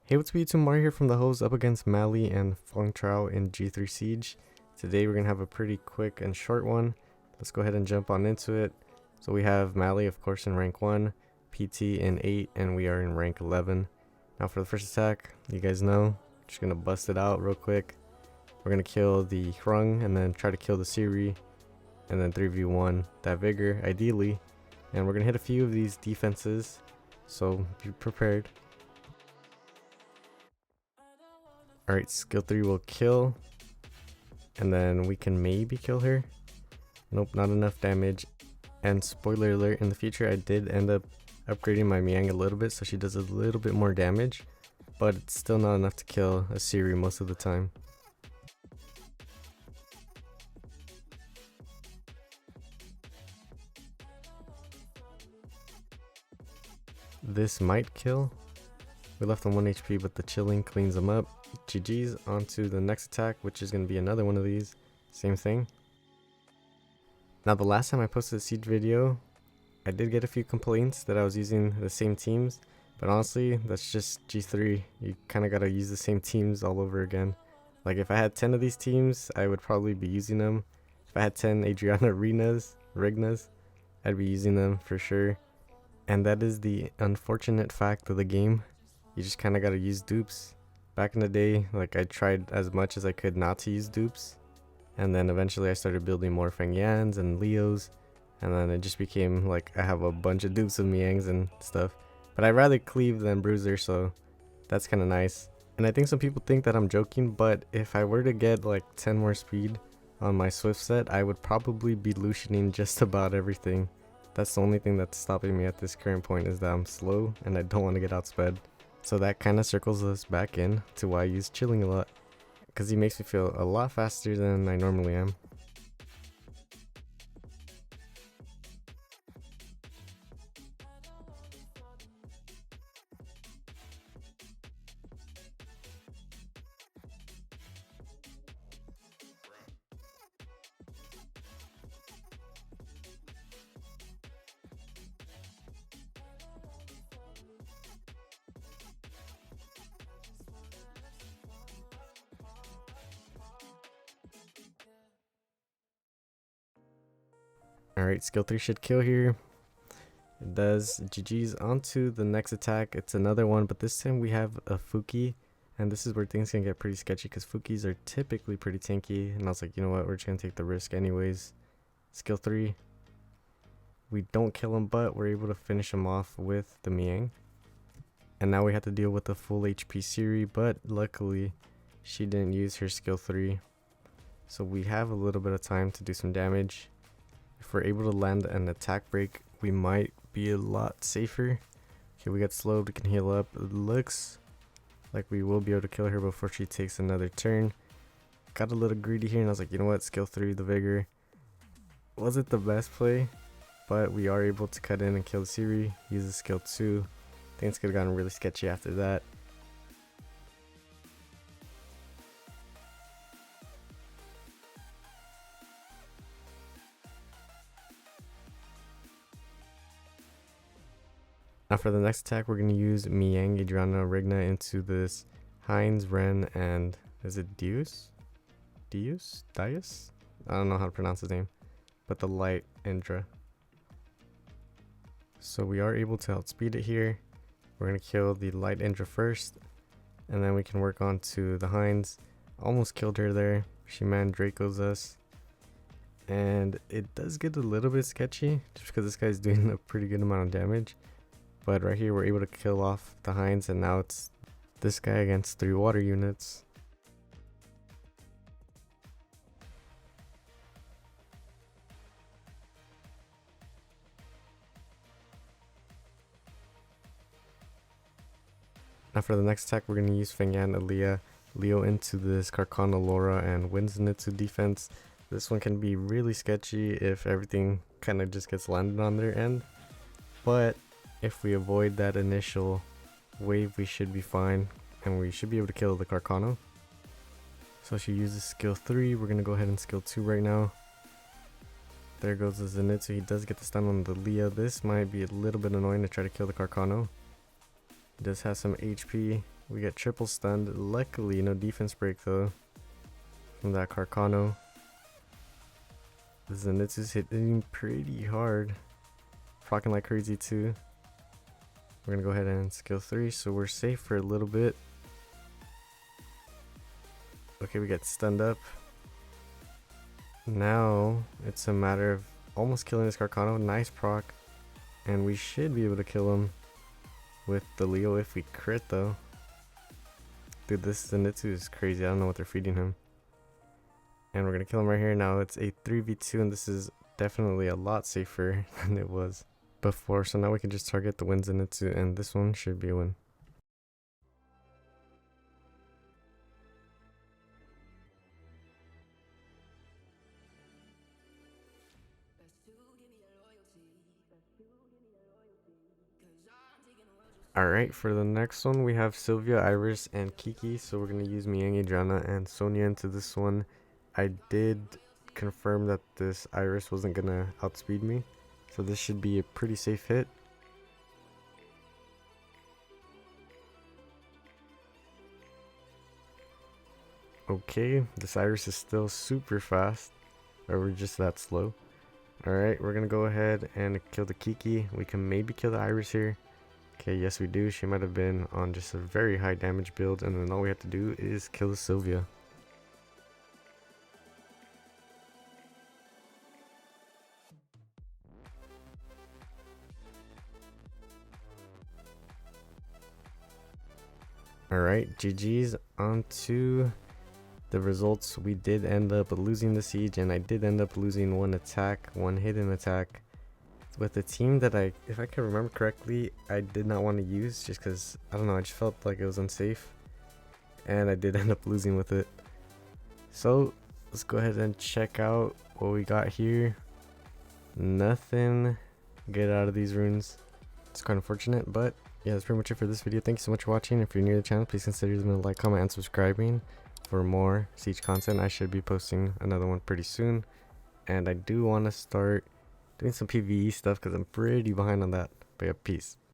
Hey, what's up YouTube? Mario here from the host up against Mali and PhongTrao in G3 Siege. Today we're going to have a pretty quick and short one. Let's go ahead and jump on into it. So we have Mali, of course, in rank 1, PT in 8, and we are in rank 11. Now for the first attack, you guys know, just going to bust it out real quick. We're going to kill the Hrung and then try to kill the Siri, and then 3v1 that Vigor, ideally. And we're going to hit a few of these defenses, so be prepared. Alright, skill 3 will kill, and then we can maybe kill her. Nope, not enough damage. And spoiler alert, in the future I did end up upgrading my Miang a little bit so she does a little bit more damage, but it's still not enough to kill a Siri most of the time. This might kill. We left on 1 HP, but the chilling cleans them up. GG's. On to the next attack, which is going to be another one of these. Same thing. Now, the last time I posted a Siege video, I did get a few complaints that I was using the same teams. But honestly, that's just G3. You kind of got to use the same teams all over again. Like, if I had 10 of these teams, I would probably be using them. If I had 10 Adriana Regnas, I'd be using them for sure. And that is the unfortunate fact of the game. You just kind of got to use dupes. Back in the day, like, I tried as much as I could not to use dupes, and then eventually I started building more Feng Yans and Leos, and then it just became like I have a bunch of dupes of Miangs and stuff. But I'd rather cleave than bruiser, so that's kind of nice. And I think some people think that I'm joking, but if I were to get like 10 more speed on my Swift set, I would probably be Lucianing just about everything. That's the only thing that's stopping me at this current point, is that I'm slow and I don't want to get outsped. So that kind of circles us back in to why I use chilling a lot, because he makes me feel a lot faster than I normally am. Alright, skill 3 should kill here. It does. GG's. On to the next attack. It's another one, but this time we have a Fuki. And this is where things can get pretty sketchy, because Fukis are typically pretty tanky. And I was like, you know what, we're just going to take the risk anyways. Skill 3. We don't kill him, but we're able to finish him off with the Miang. And now we have to deal with the full HP Siri, but luckily she didn't use her skill 3. So we have a little bit of time to do some damage. If we're able to land an attack break, we might be a lot safer. Okay, we got slowed, we can heal up. It looks like we will be able to kill her before she takes another turn. Got a little greedy here, and I was like, you know what, skill 3, the Vigor. Wasn't the best play, but we are able to cut in and kill the Siri. Use the skill 2. Things could have gotten really sketchy after that. Now for the next attack, we're going to use Miang, Adriana, Regna into this Heinz, Ren, and is it Dius? Dius? I don't know how to pronounce his name, but the light Indra. So we are able to outspeed it here. We're going to kill the light Indra first, and then we can work on to the Heinz. Almost killed her there. She Dracos us. And it does get a little bit sketchy, just because this guy's doing a pretty good amount of damage. But right here we're able to kill off the Heinz, and now it's this guy against 3 water units. Now for the next attack, we're going to use Feng Yan, Aaliyah, Leo into this Carcana, Laura, and Winzenitsu defense. This one can be really sketchy if everything kind of just gets landed on their end. But if we avoid that initial wave, we should be fine, and we should be able to kill the Carcano. So she uses skill 3. We're going to go ahead and skill 2 right now. There goes the Zenitsu. He does get the stun on the Leah. This might be a little bit annoying to try to kill the Carcano. He does have some HP. We get triple stunned. Luckily, no defense break though from that Carcano. The Zenitsu's hitting pretty hard. Procking like crazy too. We're gonna go ahead and skill 3, so we're safe for a little bit. Okay, we get stunned up. Now it's a matter of almost killing this Carcano. Nice proc. And we should be able to kill him with the Leo if we crit though. Dude, this Zenitsu is crazy. I don't know what they're feeding him. And we're gonna kill him right here. Now it's a 3v2 and this is definitely a lot safer than it was before. So now we can just target the win Zenitsu and this one should be a win. Alright, for the next one we have Sylvia, Iris, and Kiki. So we're going to use Miang, Adriana, and Sonia into this one. I did confirm that this Iris wasn't going to outspeed me. So this should be a pretty safe hit. Okay, this Iris is still super fast. Or we're just that slow. Alright, we're going to go ahead and kill the Kiki. We can maybe kill the Iris here. Okay, yes we do. She might have been on just a very high damage build, and then all we have to do is kill the Sylvia. Alright, GG's. On to the results. We did end up losing the siege, and I did end up losing one attack, one hidden attack, with a team that if I can remember correctly, I did not want to use just because, I don't know, I just felt like it was unsafe. And I did end up losing with it. So, let's go ahead and check out what we got here. Nothing good out of these runes. It's quite unfortunate, but yeah, that's pretty much it for this video. Thank you so much for watching. If you're new to the channel, please consider leaving a like, comment, and subscribing for more Siege content. I should be posting another one pretty soon. And I do want to start doing some PvE stuff because I'm pretty behind on that. But yeah, peace.